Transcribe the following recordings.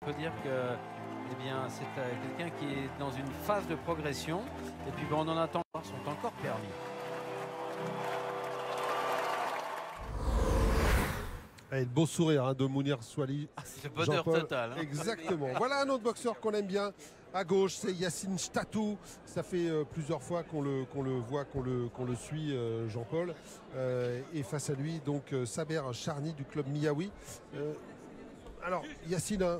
peut dire que eh bien, c'est quelqu'un qui est dans une phase de progression. Et puis bon, on en attend, sont encore permis. Et le beau sourire hein, de Mounir Souali. Ah, c'est le bonheur total. Hein. Exactement. Voilà un autre boxeur qu'on aime bien. À gauche, c'est Yacine Chtatou. Ça fait plusieurs fois qu'on le voit, qu'on le suit, Jean-Paul. Et face à lui, donc Saber Charny du club Miaoui. Alors, Yacine, hein,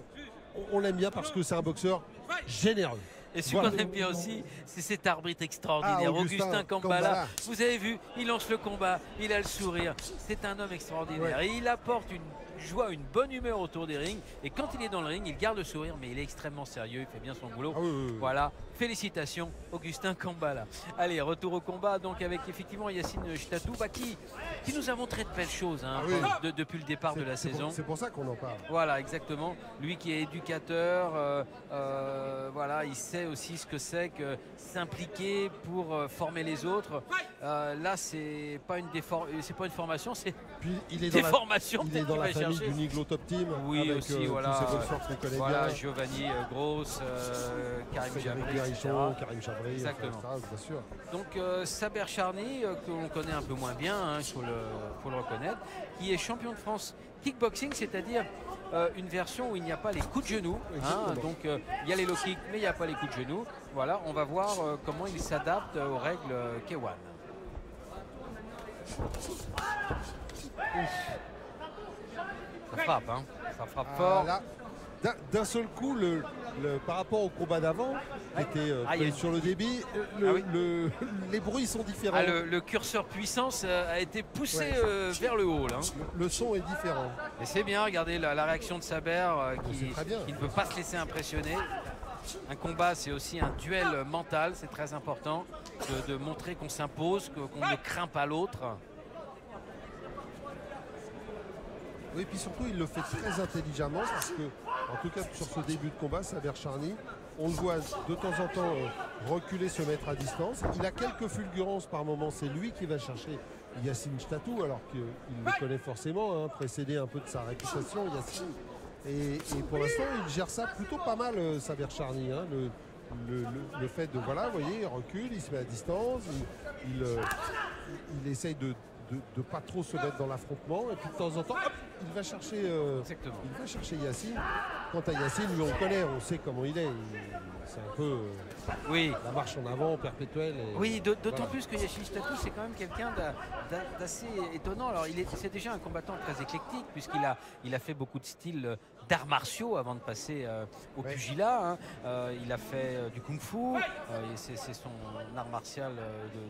on l'aime bien parce que c'est un boxeur généreux. Et ce qu'on aime bien aussi, c'est cet arbitre extraordinaire, Augustin Kambala. Vous avez vu, il lance le combat, il a le sourire. C'est un homme extraordinaire. Ouais. Et il apporte une joie, une bonne humeur autour des rings. Et quand il est dans le ring, il garde le sourire, mais il est extrêmement sérieux, il fait bien son boulot. Ah oui. Voilà, félicitations, Augustin Kambala. Allez, retour au combat, donc avec effectivement Yacine Chtatou, qui nous a montré de belles choses hein, depuis le départ de la saison. C'est pour ça qu'on en parle. Voilà, exactement. Lui qui est éducateur, voilà, il sait aussi ce que c'est que s'impliquer pour former les autres. Là, c'est pas une formation, c'est des formations. Il est dans la famille du Niglo Top Team. Oui, avec, aussi, voilà. Tous ces boxeurs qu'on connaît bien. Giovanni Gross, Karim Jabri, Karim Jabri, exactement. Bien sûr. Donc Saber Charny, que l'on connaît un peu moins bien, il faut le reconnaître, qui est champion de France kickboxing, c'est-à-dire une version où il n'y a pas les coups de genoux. Hein, donc il y a les low kicks, mais il n'y a pas les coups de genoux. Voilà, on va voir comment il s'adapte aux règles K1. Ça frappe, hein. Ça frappe fort. D'un seul coup, par rapport au combat d'avant, qui était sur le débit, les bruits sont différents. Le curseur puissance a été poussé vers le haut. Là. Le son est différent. Et c'est bien, regardez la réaction de Saber qui ne veut pas se laisser impressionner. Un combat, c'est aussi un duel mental, c'est très important de montrer qu'on s'impose, qu'on ne craint pas l'autre. Oui, et puis surtout, il le fait très intelligemment parce que, en tout cas, sur ce début de combat, Saber Charny, on le voit de temps en temps reculer, se mettre à distance. Il a quelques fulgurances par moment. C'est lui qui va chercher Yacine Chtatou, alors qu'il le connaît forcément, hein, précédé un peu de sa réputation, Yacine. Et pour l'instant, il gère ça plutôt pas mal, Saber Charny. Hein, le fait de, voilà, vous voyez, il recule, il se met à distance, il essaye de pas trop se mettre dans l'affrontement, et puis de temps en temps hop, il va chercher Yacine. Quant à Yacine, lui on le connaît, on sait comment il est, c'est un peu la marche en avant perpétuelle. Oui, d'autant plus que Yacine Chtatou, c'est quand même quelqu'un d'assez étonnant. Alors c'est déjà un combattant très éclectique, puisqu'il a fait beaucoup de styles d'arts martiaux avant de passer au pugilat. Hein. Il a fait du kung-fu, c'est son art martial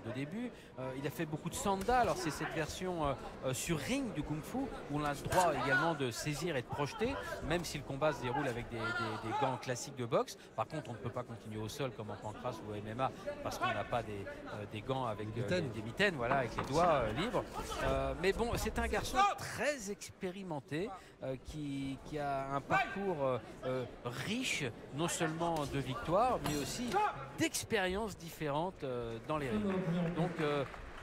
de début. Il a fait beaucoup de sanda, alors c'est cette version sur ring du kung-fu, où on a le droit également de saisir et de projeter, même si le combat se déroule avec des gants classiques de boxe. Par contre, on ne peut pas continuer au sol comme en pancrace ou au MMA, parce qu'on n'a pas des gants avec des mitaines, voilà, avec les doigts libres. Mais bon, c'est un garçon très expérimenté, qui a un parcours riche, non seulement de victoires, mais aussi d'expériences différentes dans les rings. Donc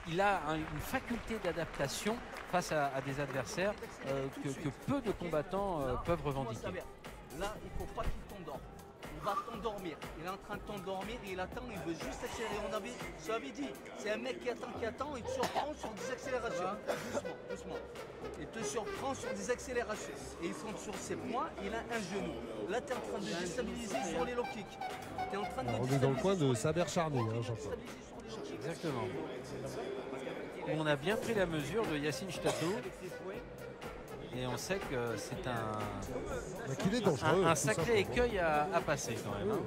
il a une faculté d'adaptation face à des adversaires que peu de combattants peuvent revendiquer. Là, il ne faut pas qu'il t'endorme. Il va t'endormir. Il est en train de t'endormir et il attend, il veut juste accélérer. Je l'avais dit, c'est un mec qui attend et te surprend sur des accélérations. Doucement. Il te surprend sur des accélérations. Et il fonce sur ses points, il a un genou. Là, tu es en train de déstabiliser sur les low kicks. On est dans le coin de Saber Charny, hein, Jean-Paul. Exactement. On a bien pris la mesure de Yacine Chtatou. Et on sait que c'est un sacré écueil à passer quand même. Hein.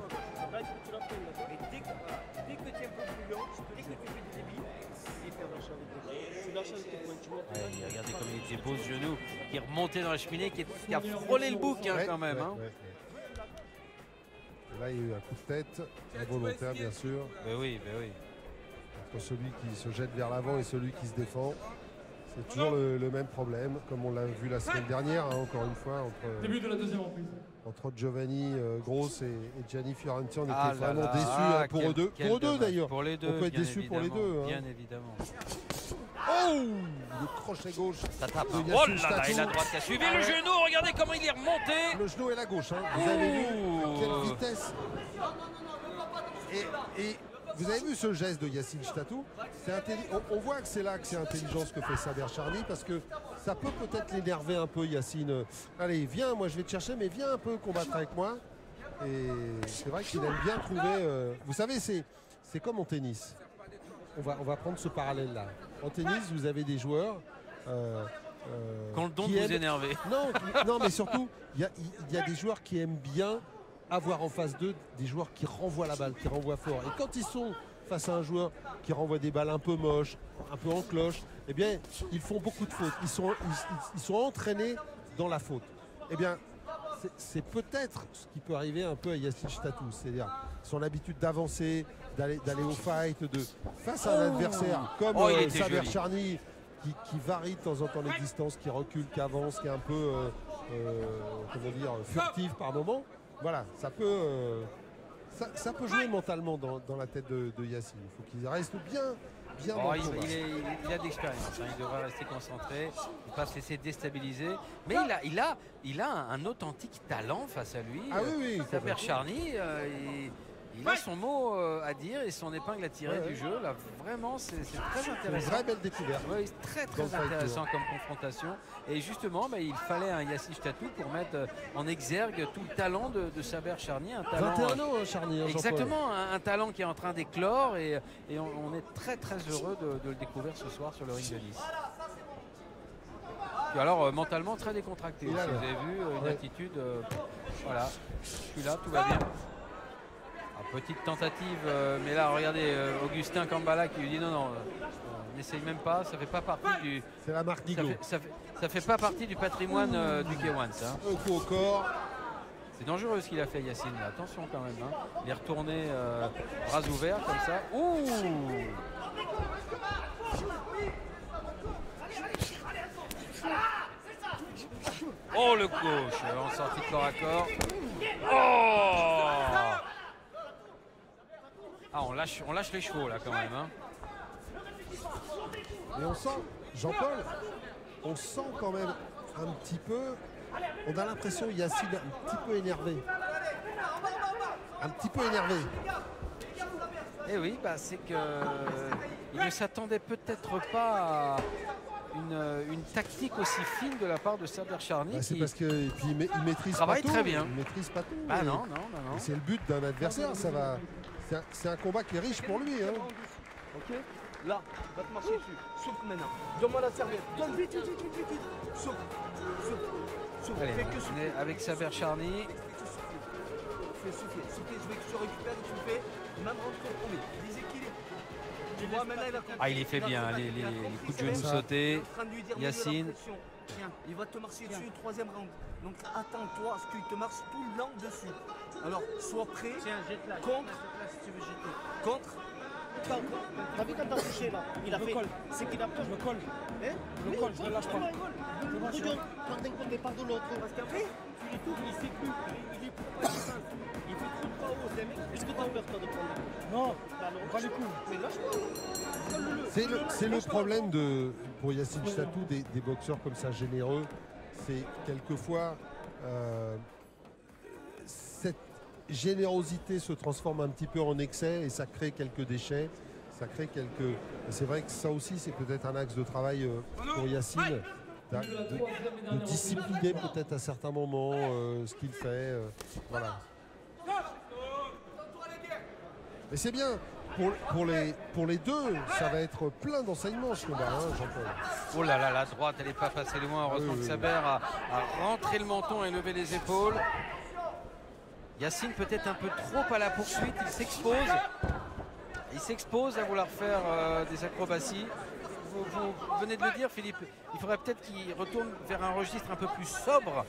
Regardez comme il était beau ce genou, qui est remonté dans la cheminée, qui a frôlé le bouc quand même. Hein. Là, il y a eu un coup de tête, involontaire bien sûr. Oui. Entre celui qui se jette vers l'avant et celui qui se défend. C'est toujours le même problème, comme on l'a vu la semaine dernière, hein, encore une fois, début de la deuxième reprise. Entre Giovanni Gross et Gianni Fiorentin. On était vraiment déçus pour eux deux. Pour eux deux d'ailleurs. Pour les deux. On peut être déçus pour les deux. Bien évidemment. Oh, le crochet gauche. Ça tape. de Oh Yacine là là, Statou. et la droite qui a suivi Ah le ouais. genou. Regardez comment il est remonté. Le genou et la gauche. Hein. Vous avez vu à quelle vitesse. Et vous avez vu ce geste de Yacine Statou. On voit que c'est là que c'est intelligent ce que fait Saber Charny parce que ça peut peut-être l'énerver un peu Yacine. Allez, viens, moi je vais te chercher, mais viens un peu combattre avec moi. Et c'est vrai qu'il aime bien trouver. Vous savez, c'est comme en tennis. On va prendre ce parallèle-là. En tennis, vous avez des joueurs. Quand le don de qui vous aiment- énerver. Non, mais surtout, il y a des joueurs qui aiment bien avoir en face d'eux des joueurs qui renvoient la balle, qui renvoient fort. Et quand ils sont face à un joueur qui renvoie des balles un peu moches, un peu en cloche, eh bien, ils font beaucoup de fautes. Ils sont entraînés dans la faute. Eh bien, c'est peut-être ce qui peut arriver un peu à Yacine Statou, c'est-à-dire son habitude d'avancer, d'aller au fight, face à un adversaire comme Oh, il était Saber joli. Charny qui varie de temps en temps les distances, qui recule, qui avance, qui est un peu comment dire, furtif par moment. Voilà, ça peut jouer mentalement dans la tête de Yacine. Il faut qu'il reste bien Oh, dans le il combat. a de l'expérience, hein. Il devrait rester concentré, ne pas se laisser déstabiliser. Mais il a un authentique talent face à lui. Ah oui, oui, Saber complètement. Charny, il a son mot à dire et son épingle à tirer Ouais, du jeu. Là, vraiment, c'est très C'est une intéressant. vraie belle découverte. Oui, très Dans le fight intéressant comme confrontation. Et justement, il fallait un Yacine Statou pour mettre en exergue tout le talent de Saber Charny. Un talent, 21 ans, hein, Charny. Hein, Jean-Paul. exactement, un talent qui est en train d'éclore et on est très heureux de le découvrir ce soir sur le ring de Nice. Et alors mentalement très décontracté. Il Si a vous l'air. avez vu une Ouais. attitude, voilà, je suis là, tout va bien. Petite tentative, mais là regardez Augustin Kambala qui lui dit non, n'essaye même pas, ça fait pas partie du. C'est la marque Ça Nigo. ça fait pas partie du patrimoine du K1 ça. Un coup au corps. C'est dangereux ce qu'il a fait Yacine, là. Attention quand même. Hein. Il est retourné bras ouverts comme ça. Ouh! Oh le gauche en sortie de corps à corps. Oh! Ah on lâche les chevaux là quand même. Hein. Et on sent, Jean-Paul, on sent quand même un petit peu, on a l'impression Yacine un petit peu énervé. Un petit peu énervé. Eh oui, c'est que il ne s'attendait peut-être pas à une tactique aussi fine de la part de Saber Charny. Bah, c'est qui parce qu'il maîtrise travaille pas tout. très bien. Il maîtrise pas tout. Ah Et- non. et c'est le but d'un adversaire. C'est un combat qui est riche pour lui. Hein. Ok. Là, va te marcher dessus. Souffle maintenant. Donne-moi la serviette. Donne vite. Souffle. Allez, Fais que on souffler. est avec Saber Charny. Fais souffler. Je veux que tu récupères et tu le fais. Même rentrer au premier. Déséquilibre. Tu vois, maintenant il a compris. Ah, il y fait bien, Il a les compris, coups de c'est genoux vrai. sautés. Il est en train de lui dire, mets-le la Yacine. pression. Tiens, il va te marcher dessus, troisième round. Donc attends-toi à ce qu'il te marche tout le long dessus. Alors, sois prêt. Contre. Contre. T'as vu quand t'as touché là? Il a fait. C'est qu'il a peur. Je me colle. Je me colle, je ne lâche pas. Quand t'es contre par de l'autre. Parce qu'après, tu l'étouffes, il sait plus. Il est pas défense. Il fait trop de KO, c'est un mec. Est-ce que t'as peur toi de prendre? Non, pas les coups. Mais lâche-toi. C'est le problème pour Yacine Statou des boxeurs comme ça généreux. C'est quelquefois cette générosité se transforme un petit peu en excès et ça crée quelques déchets. C'est vrai que ça aussi c'est peut-être un axe de travail pour Yacine. De discipliner peut-être à certains moments ce qu'il fait. Voilà. Mais c'est bien. Pour les deux, ça va être plein d'enseignements ce combat, hein, Jean-Paul. Oh là là, la droite, elle n'est pas passée loin. Heureusement que Saber a rentré le menton et levé les épaules. Yacine peut-être un peu trop à la poursuite. Il s'expose à vouloir faire des acrobaties. Vous venez de le dire, Philippe, il faudrait peut-être qu'il retourne vers un registre un peu plus sobre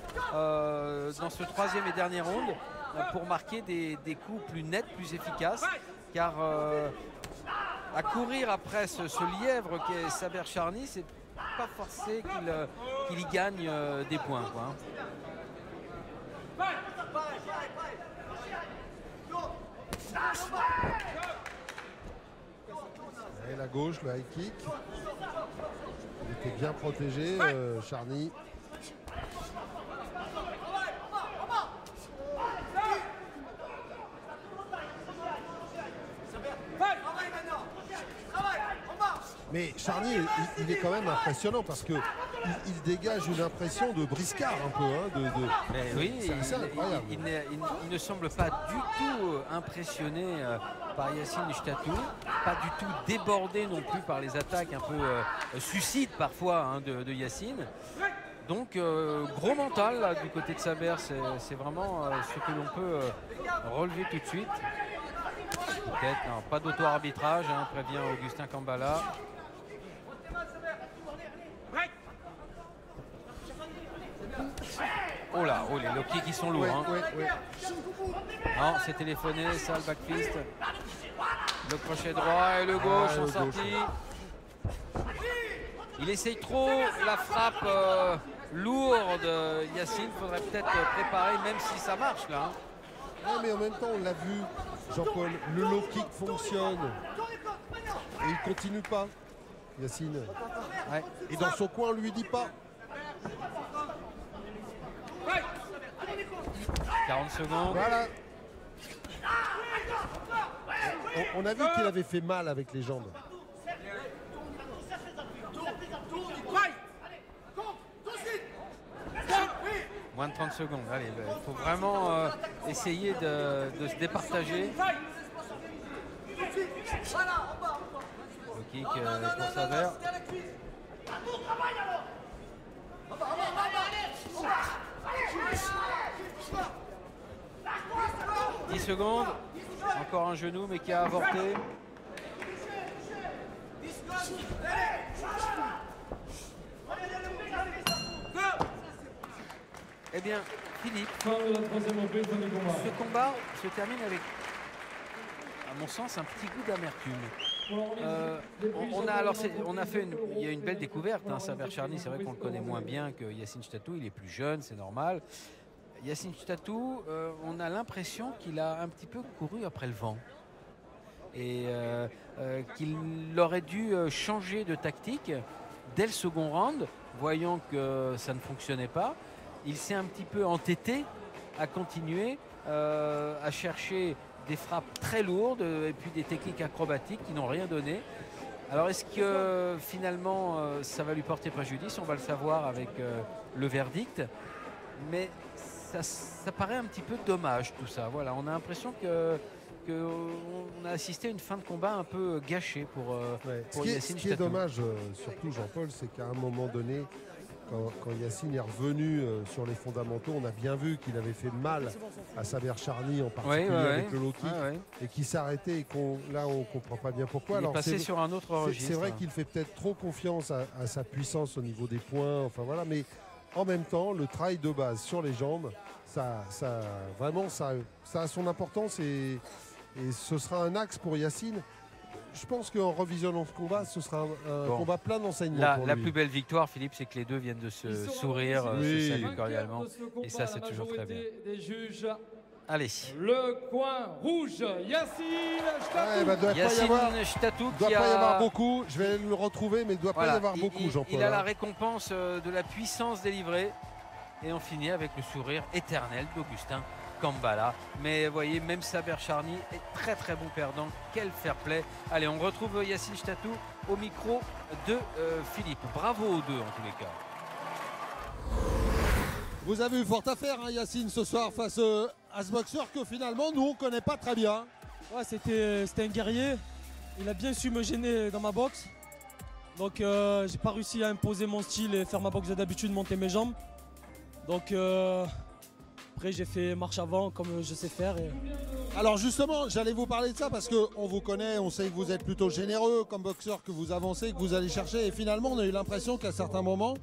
dans ce troisième et dernier round pour marquer des coups plus nets, plus efficaces. Car à courir après ce lièvre qui est Saber Charny, c'est pas forcé qu'il y gagne des points. Quoi. Et la gauche, le high kick. était bien protégé, Charny. Mais Charny, il est quand même impressionnant parce que il dégage une impression de briscard un peu. Mais oui, c'est incroyable. Il ne semble pas du tout impressionné par Yacine Chtatou, pas du tout débordé non plus par les attaques un peu suicides parfois hein, de Yacine. Donc gros mental là, du côté de Saber, c'est vraiment ce que l'on peut relever tout de suite. Peut-être, non, pas d'auto-arbitrage, hein, prévient Augustin Kambala. Oh là, oh les low kicks qui sont lourds. Hein. Non, c'est téléphoné, ça le backfist. Le crochet droit et le gauche sont sortis. Il essaye trop la frappe lourde. Yacine, faudrait peut-être préparer, même si ça marche là. Hein. Ouais, mais en même temps, on l'a vu, Jean-Paul, le low kick fonctionne. Et il continue pas, Yacine. Ouais. Et dans son coin, on lui dit pas. 40 secondes. Voilà. On a vu qu'il avait fait mal avec les jambes. Moins de 30 secondes. Allez, il faut vraiment essayer de se départager. Le kick pour Saber. 10 secondes. Encore un genou mais qui a avorté. Eh bien, Philippe, ce combat se termine avec, à mon sens, un petit goût d'amertume. Il y a une belle découverte. Hein, Saber Charny, c'est vrai qu'on le connaît moins bien que Yacine Chtatou. Il est plus jeune, c'est normal. Yacine Chtatou, on a l'impression qu'il a un petit peu couru après le vent. Et qu'il aurait dû changer de tactique dès le second round, voyant que ça ne fonctionnait pas. Il s'est un petit peu entêté à continuer à chercher des frappes très lourdes et puis des techniques acrobatiques qui n'ont rien donné. Alors est-ce que finalement ça va lui porter préjudice? On va le savoir avec le verdict. Mais ça paraît un petit peu dommage tout ça. Voilà, on a l'impression qu'on a assisté à une fin de combat un peu gâchée pour Yacine Chtatou. Ce qui est dommage, surtout Jean-Paul, c'est qu'à un moment donné, quand Yacine est revenu sur les fondamentaux, on a bien vu qu'il avait fait mal à Saber Charny en particulier avec le low kick et qu'il s'est arrêté et là on ne comprend pas bien pourquoi. Il est passé sur un autre registre. C'est vrai qu'il fait peut-être trop confiance à sa puissance au niveau des points, enfin voilà, mais en même temps le travail de base sur les jambes, ça a son importance et ce sera un axe pour Yacine. Je pense qu'en revisionnant ce combat, ce sera un combat plein d'enseignements. La plus belle victoire, Philippe, c'est que les deux viennent de se sourire, se saluer cordialement. Et ça, c'est toujours très bien. Allez. Le coin rouge, Yacine Chtatou. Yacine Chtatou Il ne doit pas y avoir beaucoup. Je vais le retrouver, mais il ne doit pas y avoir beaucoup, Jean-Paul. Il a la récompense de la puissance délivrée. Et on finit avec le sourire éternel d'Augustin Kambala. Mais vous voyez, même Saber Charny est très très bon perdant. Quel fair play. Allez, on retrouve Yacine Chtatou au micro de Philippe. Bravo aux deux en tous les cas. Vous avez eu fort à faire, hein, Yacine, ce soir face à ce boxeur que finalement nous on ne connaît pas très bien. Ouais, c'était un guerrier. Il a bien su me gêner dans ma boxe. Donc j'ai pas réussi à imposer mon style et faire ma boxe d'habitude, monter mes jambes. Donc après j'ai fait marche avant comme je sais faire. Alors justement, j'allais vous parler de ça parce qu'on vous connaît, on sait que vous êtes plutôt généreux comme boxeur, que vous avancez, que vous allez chercher. Et finalement, on a eu l'impression qu'à certains moments,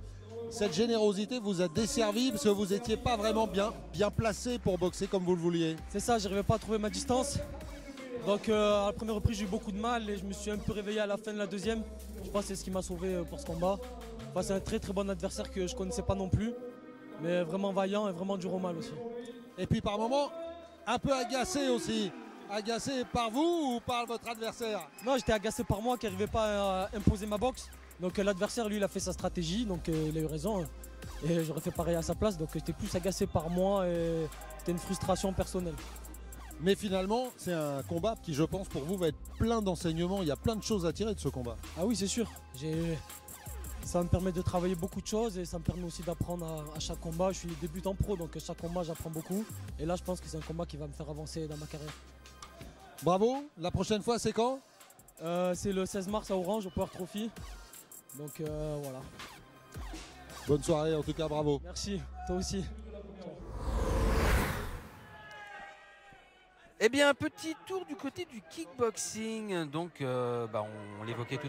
cette générosité vous a desservi parce que vous n'étiez pas vraiment bien placé pour boxer comme vous le vouliez. C'est ça, j'arrivais pas à trouver ma distance. Donc à la première reprise, j'ai eu beaucoup de mal et je me suis un peu réveillé à la fin de la deuxième. Je pense que c'est ce qui m'a sauvé pour ce combat. Enfin, c'est un très très bon adversaire que je ne connaissais pas non plus. Mais vraiment vaillant et vraiment dur au mal aussi. Et puis par moments, un peu agacé aussi. Agacé par vous ou par votre adversaire? Non, j'étais agacé par moi qui n'arrivais pas à imposer ma boxe. Donc l'adversaire, lui, il a fait sa stratégie, donc il a eu raison. Et j'aurais fait pareil à sa place, donc j'étais plus agacé par moi et c'était une frustration personnelle. Mais finalement, c'est un combat qui, je pense, pour vous, va être plein d'enseignements. Il y a plein de choses à tirer de ce combat. Ah oui, c'est sûr. Ça me permet de travailler beaucoup de choses et ça me permet aussi d'apprendre à chaque combat. Je suis débutant pro, donc à chaque combat, j'apprends beaucoup. Et là, je pense que c'est un combat qui va me faire avancer dans ma carrière. Bravo. La prochaine fois, c'est quand? C'est le 16 mars à Orange, au Power Trophy. Donc voilà. Bonne soirée, en tout cas, bravo. Merci, toi aussi. Eh bien, un petit tour du côté du kickboxing. Donc, on l'évoquait tout